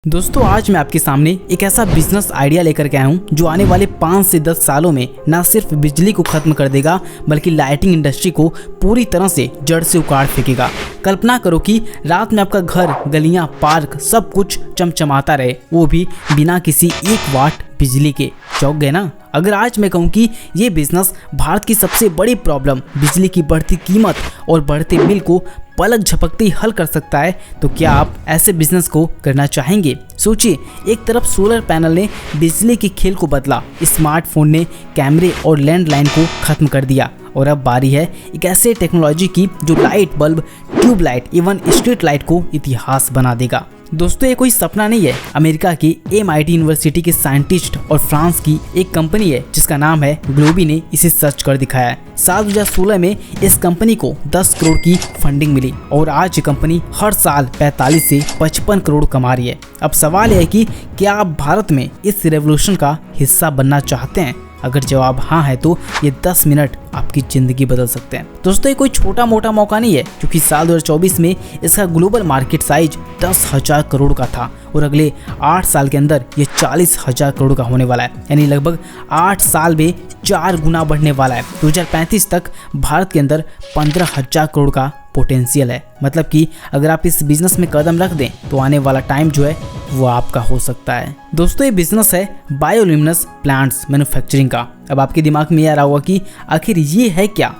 दोस्तों आज मैं आपके सामने एक ऐसा बिजनेस आइडिया लेकर के आया हूँ जो आने वाले 5 से 10 सालों में न सिर्फ बिजली को खत्म कर देगा बल्कि लाइटिंग इंडस्ट्री को पूरी तरह से जड़ से उखाड़ फेंकेगा। कल्पना करो कि रात में आपका घर, गलियां, पार्क सब कुछ चमचमाता रहे, वो भी बिना किसी 1 वाट बिजली के। चौंक गए ना? अगर आज मैं कहूँ कि ये बिजनेस भारत की सबसे बड़ी प्रॉब्लम बिजली की बढ़ती कीमत और बढ़ते बिल को पलक झपकते ही हल कर सकता है, तो क्या आप ऐसे बिजनेस को करना चाहेंगे? सोचिए, एक तरफ सोलर पैनल ने बिजली के खेल को बदला, स्मार्टफोन ने कैमरे और लैंडलाइन को खत्म कर दिया, और अब बारी है एक ऐसे टेक्नोलॉजी की जो light bulb, tubelight, even street light को इतिहास बना देगा। दोस्तों ये कोई सपना नहीं है। अमेरिका की MIT यूनिवर्सिटी के साइंटिस्ट और फ्रांस की एक कंपनी है जिसका नाम है ग्लोबी ने इसे सर्च कर दिखाया है। साल 2016 में इस कंपनी को 10 करोड़ की फंडिंग मिली और आज ये कंपनी हर साल 45 से 55 करोड़ कमा रही है। अब सवाल है कि क्या आप भारत में इस रेवोल्यूशन का हिस्सा बनना चाहते हैं? अगर जवाब हाँ है तो ये 10 मिनट आपकी जिंदगी बदल सकते हैं। दोस्तों ये कोई छोटा मोटा मौका नहीं है, क्योंकि साल 2024 में इसका ग्लोबल मार्केट साइज 10,000 करोड़ का था और अगले 8 साल के अंदर ये 40,000 करोड़ का होने वाला है, यानी लगभग 8 साल में 4 गुना बढ़ने वाला है। 2035 तक भारत के अंदर 15,000 करोड़ का पोटेंशियल है। मतलब कि अगर आप इस बिजनेस में कदम रख दें तो आने वाला टाइम जो है वो आपका हो सकता है। दोस्तों ये बिजनेस है बायोल्यूमिनस प्लांट्स मैन्युफैक्चरिंग का। अब आपके दिमाग में ये आ रहा होगा कि आखिर ये है क्या?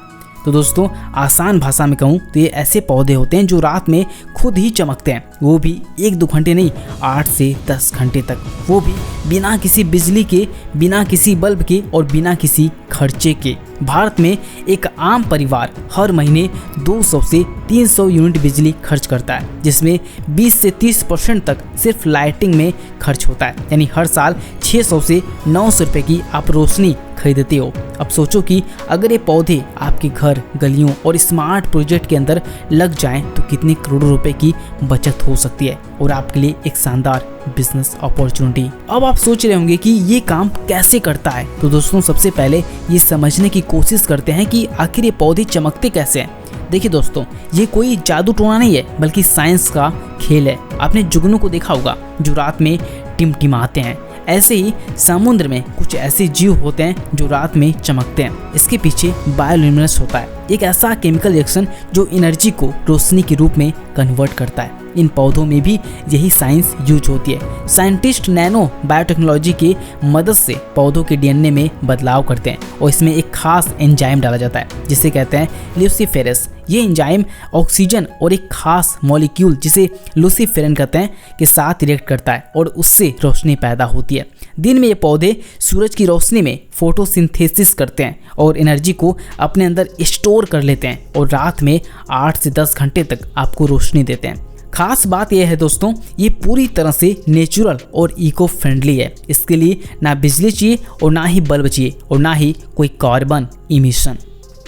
तो दोस्तों आसान भाषा में कहूँ तो ये ऐसे पौधे होते हैं जो रात में खुद ही चमकते हैं, वो भी 1-2 घंटे नहीं, 8 से 10 घंटे तक, वो भी बिना किसी बिजली के, बिना किसी बल्ब के और बिना किसी खर्चे के। भारत में एक आम परिवार हर महीने 200 से 300 यूनिट बिजली खर्च करता है, जिसमें 20 से 30% तक सिर्फ लाइटिंग में खर्च होता है, यानी हर साल 600 से 900 रुपये की आप रोशनी खरीदते हो। अब सोचो कि अगर ये पौधे आपके घर, गलियों और स्मार्ट प्रोजेक्ट के अंदर लग जाएं तो कितने करोड़ों रुपए की बचत हो सकती है और आपके लिए एक शानदार बिजनेस अपॉर्चुनिटी। अब आप सोच रहे होंगे कि ये काम कैसे करता है, तो दोस्तों सबसे पहले ये समझने की कोशिश करते हैं कि आखिर ये पौधे चमकते कैसे हैं। देखिए दोस्तों, ये कोई जादू टोना नहीं है बल्कि साइंस का खेल है। आपने जुगनू को देखा होगा जो रात में टिमटिमाते हैं, ऐसे ही समुद्र में कुछ ऐसे जीव होते हैं जो रात में चमकते हैं। इसके पीछे बायोल्यूमिनेंस होता है, एक ऐसा केमिकल रिएक्शन जो एनर्जी को रोशनी के रूप में कन्वर्ट करता है। इन पौधों में भी यही साइंस यूज होती है। साइंटिस्ट नैनो बायोटेक्नोलॉजी के मदद से पौधों के DNA में बदलाव करते हैं और इसमें एक खास एंजाइम डाला जाता है जिसे कहते हैं ल्यूसीफेरस। ये एंजाइम ऑक्सीजन और एक खास मॉलिक्यूल जिसे लूसीफेरन कहते हैं के साथ रिएक्ट करता है और उससे रोशनी पैदा होती है। दिन में ये पौधे सूरज की रोशनी में फोटोसिंथेसिस करते हैं और एनर्जी को अपने अंदर स्टोर कर लेते हैं और रात में 8 से 10 घंटे तक आपको रोशनी देते हैं। खास बात यह है दोस्तों, ये पूरी तरह से नेचुरल और इको फ्रेंडली है। इसके लिए ना बिजली चाहिए और ना ही बल्ब चाहिए और ना ही कोई कार्बन इमिशन।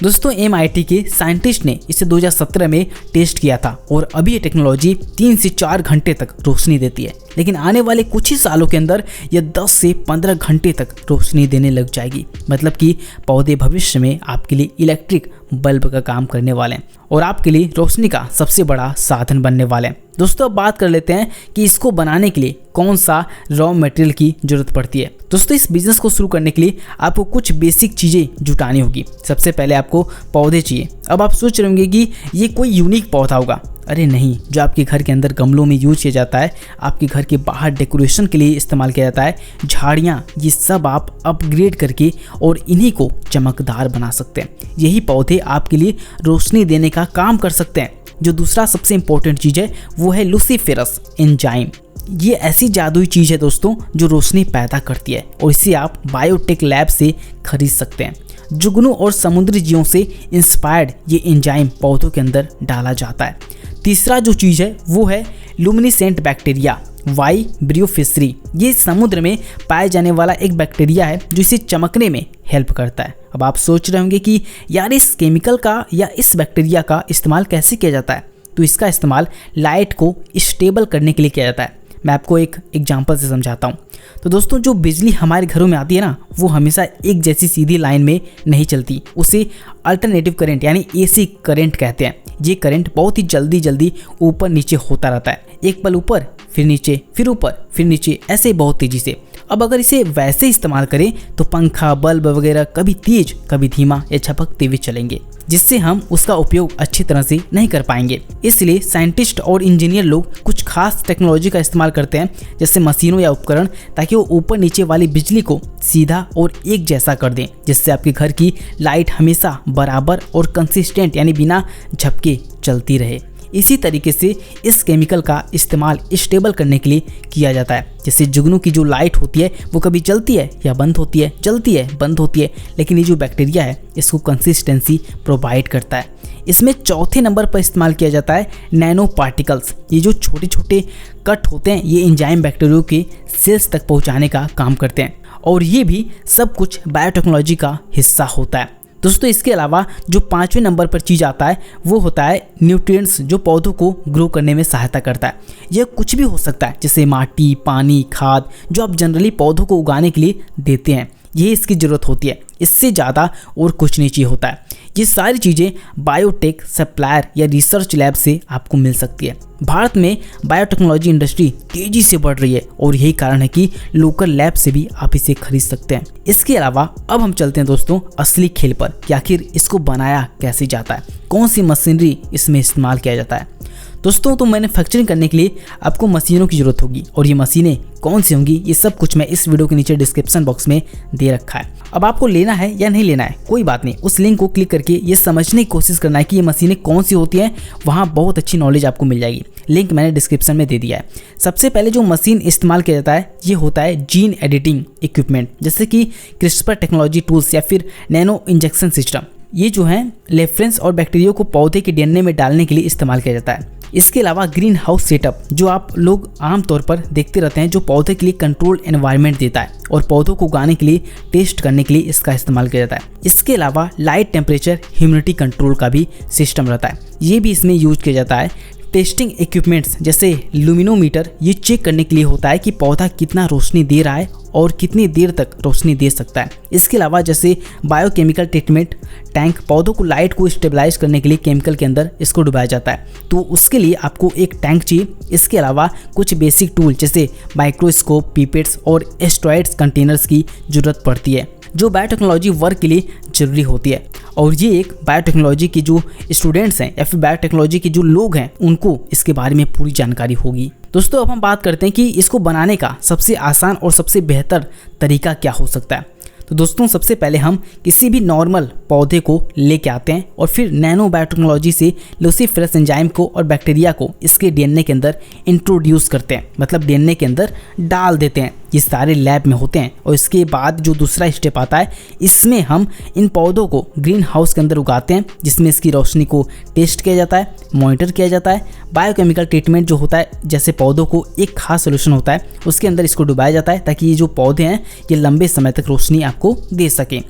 दोस्तों MIT के साइंटिस्ट ने इसे 2017 में टेस्ट किया था और अभी ये टेक्नोलॉजी 3 से 4 घंटे तक रोशनी देती है, लेकिन आने वाले कुछ ही सालों के अंदर ये 10 से 15 घंटे तक रोशनी देने लग जाएगी। मतलब कि पौधे भविष्य में आपके लिए इलेक्ट्रिक बल्ब का काम करने वाले हैं और आपके लिए रोशनी का सबसे बड़ा साधन बनने वाले हैं। दोस्तों अब बात कर लेते हैं कि इसको बनाने के लिए कौन सा रॉ मटेरियल की जरूरत पड़ती है। दोस्तों इस बिजनेस को शुरू करने के लिए आपको कुछ बेसिक चीज़ें जुटानी होगी। सबसे पहले आपको पौधे चाहिए। अब आप सोच रहे होंगे कि ये कोई यूनिक पौधा होगा। अरे नहीं, जो आपके घर के अंदर गमलों में यूज किया जाता है, आपके घर के बाहर डेकोरेशन के लिए इस्तेमाल किया जाता है, झाड़ियाँ, ये सब आप अपग्रेड करके और इन्हीं को चमकदार बना सकते हैं। यही पौधे आपके लिए रोशनी देने का काम कर सकते हैं। जो दूसरा सबसे इम्पोर्टेंट चीज़ है वो है लूसीफेरस एंजाइम। ये ऐसी जादुई चीज़ है दोस्तों जो रोशनी पैदा करती है और इसे आप बायोटेक लैब से खरीद सकते हैं। जुगनू और समुद्री जीवों से इंस्पायर्ड ये एंजाइम पौधों के अंदर डाला जाता है। तीसरा जो चीज़ है वो है लुमिनिसेंट बैक्टीरिया, वाई ब्रियोफिशरी। ये समुद्र में पाए जाने वाला एक बैक्टीरिया है जो इसे चमकने में हेल्प करता है। अब आप सोच रहे होंगे कि यार इस केमिकल का या इस बैक्टीरिया का इस्तेमाल कैसे किया जाता है? तो इसका इस्तेमाल लाइट को स्टेबल करने के लिए किया जाता है। मैं आपको एक एग्जांपल से समझाता हूँ। तो दोस्तों जो बिजली हमारे घरों में आती है ना, वो हमेशा एक जैसी सीधी लाइन में नहीं चलती, उसे अल्टरनेटिव करंट यानी AC करंट कहते हैं। ये करंट बहुत ही जल्दी ऊपर नीचे होता रहता है, एक पल ऊपर फिर नीचे, फिर ऊपर फिर नीचे, ऐसे बहुत तेजी से। अब अगर इसे वैसे इस्तेमाल करें तो पंखा, बल्ब वगैरह कभी तेज कभी धीमा या झपकते हुए चलेंगे, जिससे हम उसका उपयोग अच्छी तरह से नहीं कर पाएंगे। इसलिए साइंटिस्ट और इंजीनियर लोग कुछ खास टेक्नोलॉजी का इस्तेमाल करते हैं, जैसे मशीनों या उपकरण, ताकि वो ऊपर नीचे वाली बिजली को सीधा और एक जैसा कर दें, जिससे आपके घर की लाइट हमेशा बराबर और कंसिस्टेंट यानी बिना झपके चलती रहे। इसी तरीके से इस केमिकल का इस्तेमाल स्टेबल करने के लिए किया जाता है। जैसे जुगनू की जो लाइट होती है वो कभी चलती है या बंद होती है, चलती है बंद होती है, लेकिन ये जो बैक्टीरिया है इसको कंसिस्टेंसी प्रोवाइड करता है। इसमें चौथे नंबर पर इस्तेमाल किया जाता है नैनो पार्टिकल्स। ये जो छोटे छोटे कट होते हैं ये एंजाइम बैक्टीरिया के सेल्स तक पहुँचाने का काम करते हैं, और ये भी सब कुछ बायोटेक्नोलॉजी का हिस्सा होता है। दोस्तों इसके अलावा जो 5वें नंबर पर चीज़ आता है वो होता है न्यूट्रिएंट्स, जो पौधों को ग्रो करने में सहायता करता है। यह कुछ भी हो सकता है, जैसे माटी, पानी, खाद, जो आप जनरली पौधों को उगाने के लिए देते हैं, यही इसकी ज़रूरत होती है। इससे ज़्यादा और कुछ नहीं चाहिए होता है। ये सारी चीज़ें बायोटेक सप्लायर या रिसर्च लैब से आपको मिल सकती है। भारत में बायोटेक्नोलॉजी इंडस्ट्री तेज़ी से बढ़ रही है, और यही कारण है कि लोकल लैब से भी आप इसे खरीद सकते हैं। इसके अलावा अब हम चलते हैं दोस्तों असली खेल पर, कि आखिर इसको बनाया कैसे जाता है, कौन सी मशीनरी इसमें इस्तेमाल किया जाता है। दोस्तों तो मैन्युफैक्चरिंग करने के लिए आपको मशीनों की ज़रूरत होगी, और ये मशीनें कौन सी होंगी ये सब कुछ मैं इस वीडियो के नीचे डिस्क्रिप्शन बॉक्स में दे रखा है। अब आपको लेना है या नहीं लेना है कोई बात नहीं, उस लिंक को क्लिक करके ये समझने की कोशिश करना है कि ये मशीनें कौन सी होती हैं, वहाँ बहुत अच्छी नॉलेज आपको मिल जाएगी। लिंक मैंने डिस्क्रिप्शन में दे दिया है। सबसे पहले जो मशीन इस्तेमाल किया जाता है ये होता है जीन एडिटिंग इक्विपमेंट, जैसे कि क्रिस्पर टेक्नोलॉजी टूल्स या फिर नैनो इंजेक्शन सिस्टम। ये जो है लेफ्रेंस और बैक्टीरिया को पौधे के डीएनए में डालने के लिए इस्तेमाल किया जाता है। इसके अलावा ग्रीन हाउस सेटअप, जो आप लोग आमतौर पर देखते रहते हैं, जो पौधे के लिए कंट्रोल्ड एनवायरनमेंट देता है और पौधों को उगाने के लिए टेस्ट करने के लिए इसका इस्तेमाल किया जाता है। इसके अलावा लाइट टेम्परेचर ह्यूमिडिटी कंट्रोल का भी सिस्टम रहता है, ये भी इसमें यूज किया जाता है। टेस्टिंग इक्विपमेंट्स जैसे लुमिनोमीटर, ये चेक करने के लिए होता है कि पौधा कितना रोशनी दे रहा है और कितनी देर तक रोशनी दे सकता है। इसके अलावा जैसे बायोकेमिकल ट्रीटमेंट टैंक, पौधों को लाइट को स्टेबलाइज करने के लिए केमिकल के अंदर इसको डुबाया जाता है, तो उसके लिए आपको एक टैंक चाहिए। इसके अलावा कुछ बेसिक टूल जैसे माइक्रोस्कोप, पिपेट्स और एस्ट्रॉइड्स कंटेनर्स की ज़रूरत पड़ती है, जो बायोटेक्नोलॉजी वर्क के लिए ज़रूरी होती है। और ये एक बायोटेक्नोलॉजी के जो स्टूडेंट्स हैं या फिर बायोटेक्नोलॉजी के जो लोग हैं उनको इसके बारे में पूरी जानकारी होगी। दोस्तों अब हम बात करते हैं कि इसको बनाने का सबसे आसान और सबसे बेहतर तरीका क्या हो सकता है। तो दोस्तों सबसे पहले हम किसी भी नॉर्मल पौधे को लेके आते हैं और फिर नैनो बायोटेक्नोलॉजी से लूसीफेरस एंजाइम को और बैक्टीरिया को इसके डीएनए के अंदर इंट्रोड्यूस करते हैं, मतलब डीएनए के अंदर डाल देते हैं। ये सारे लैब में होते हैं। और इसके बाद जो दूसरा स्टेप आता है, इसमें हम इन पौधों को ग्रीन हाउस के अंदर उगाते हैं, जिसमें इसकी रोशनी को टेस्ट किया जाता है, मॉनिटर किया जाता है। बायोकेमिकल ट्रीटमेंट जो होता है, जैसे पौधों को एक खास सोल्यूशन होता है उसके अंदर इसको डुबाया जाता है, ताकि ये जो पौधे हैं ये लंबे समय तक रोशनी आपको दे सकें।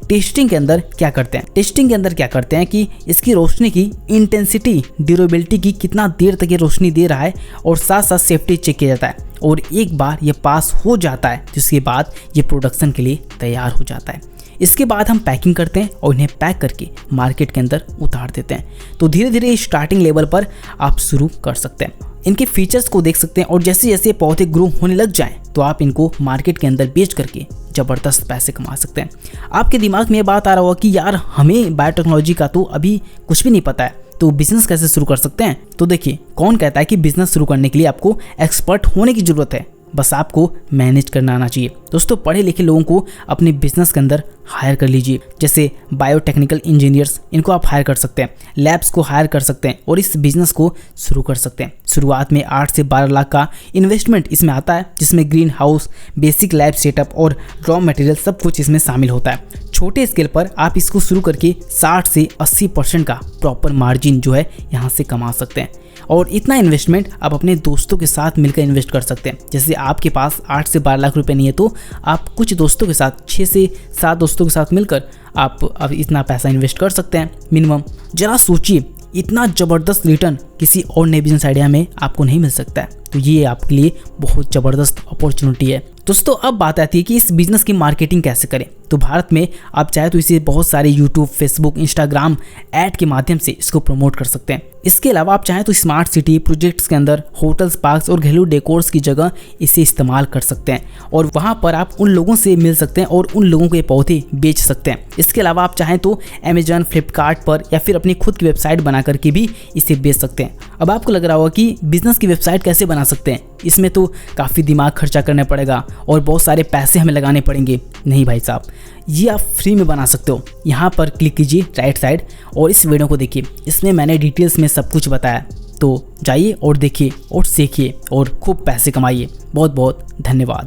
टेस्टिंग के अंदर क्या करते हैं, टेस्टिंग के अंदर क्या करते हैं कि इसकी रोशनी की इंटेंसिटी, ड्यूरेबिलिटी की कितना देर तक ये रोशनी दे रहा है, और साथ साथ सेफ्टी चेक किया जाता है। और एक बार ये पास हो जाता है जिसके बाद ये प्रोडक्शन के लिए तैयार हो जाता है। इसके बाद हम पैकिंग करते हैं और इन्हें पैक करके मार्केट के अंदर उतार देते हैं। तो धीरे धीरे स्टार्टिंग लेवल पर आप शुरू कर सकते हैं। इनके फीचर्स को देख सकते हैं, और जैसे जैसे पौधे ग्रो होने लग जाएं तो आप इनको मार्केट के अंदर बेच करके ज़बरदस्त पैसे कमा सकते हैं। आपके दिमाग में ये बात आ रहा होगा कि यार हमें बायोटेक्नोलॉजी का तो अभी कुछ भी नहीं पता है, तो बिजनेस कैसे शुरू कर सकते हैं। तो देखिए, कौन कहता है कि बिजनेस शुरू करने के लिए आपको एक्सपर्ट होने की ज़रूरत है, बस आपको मैनेज करना आना चाहिए। दोस्तों पढ़े लिखे लोगों को अपने बिजनेस के अंदर हायर कर लीजिए, जैसे बायोटेक्निकल इंजीनियर्स, इनको आप हायर कर सकते हैं, लैब्स को हायर कर सकते हैं और इस बिजनेस को शुरू कर सकते हैं। शुरुआत में 8 से 12 लाख का इन्वेस्टमेंट इसमें आता है, जिसमें green house, basic lab setup और रॉ मटेरियल सब कुछ इसमें शामिल होता है। छोटे स्केल पर आप इसको शुरू करके 60 से 80% का प्रॉपर मार्जिन जो है यहाँ से कमा सकते हैं। और इतना इन्वेस्टमेंट आप अपने दोस्तों के साथ मिलकर इन्वेस्ट कर सकते हैं। जैसे आपके पास 8 से 12 लाख रुपए नहीं है, तो आप कुछ दोस्तों के साथ 6 से 7 दोस्तों के साथ मिलकर आप अब इतना पैसा इन्वेस्ट कर सकते हैं मिनिमम। जरा सोचिए, इतना ज़बरदस्त रिटर्न किसी और नए बिजनेस आइडिया में आपको नहीं मिल सकता है। तो ये आपके लिए बहुत ज़बरदस्त अपॉर्चुनिटी है। दोस्तों अब बात आती है कि इस बिज़नेस की मार्केटिंग कैसे करें। तो भारत में आप चाहे तो इसे बहुत सारे यूट्यूब, फेसबुक, इंस्टाग्राम ऐड के माध्यम से इसको प्रमोट कर सकते हैं। इसके अलावा आप चाहें तो स्मार्ट सिटी प्रोजेक्ट्स के अंदर होटल्स, पार्क्स और घरेलू डेकोर्स की जगह इसे इस्तेमाल कर सकते हैं और वहां पर आप उन लोगों से मिल सकते हैं और उन लोगों को ये पौधे बेच सकते हैं। इसके अलावा आप चाहें तो अमेजॉन, फ्लिपकार्ट पर या फिर अपनी खुद की वेबसाइट बना करके भी इसे बेच सकते हैं। अब आपको लग रहा होगा कि बिजनेस की वेबसाइट कैसे बना सकते हैं, इसमें तो काफ़ी दिमाग खर्चा करना पड़ेगा और बहुत सारे पैसे हमें लगाने पड़ेंगे। नहीं भाई साहब, ये आप फ्री में बना सकते हो। यहाँ पर क्लिक कीजिए राइट साइड और इस वीडियो को देखिए, इसमें मैंने डिटेल्स में सब कुछ बताया। तो जाइए और देखिए और सीखिए और खूब पैसे कमाइए। बहुत बहुत धन्यवाद।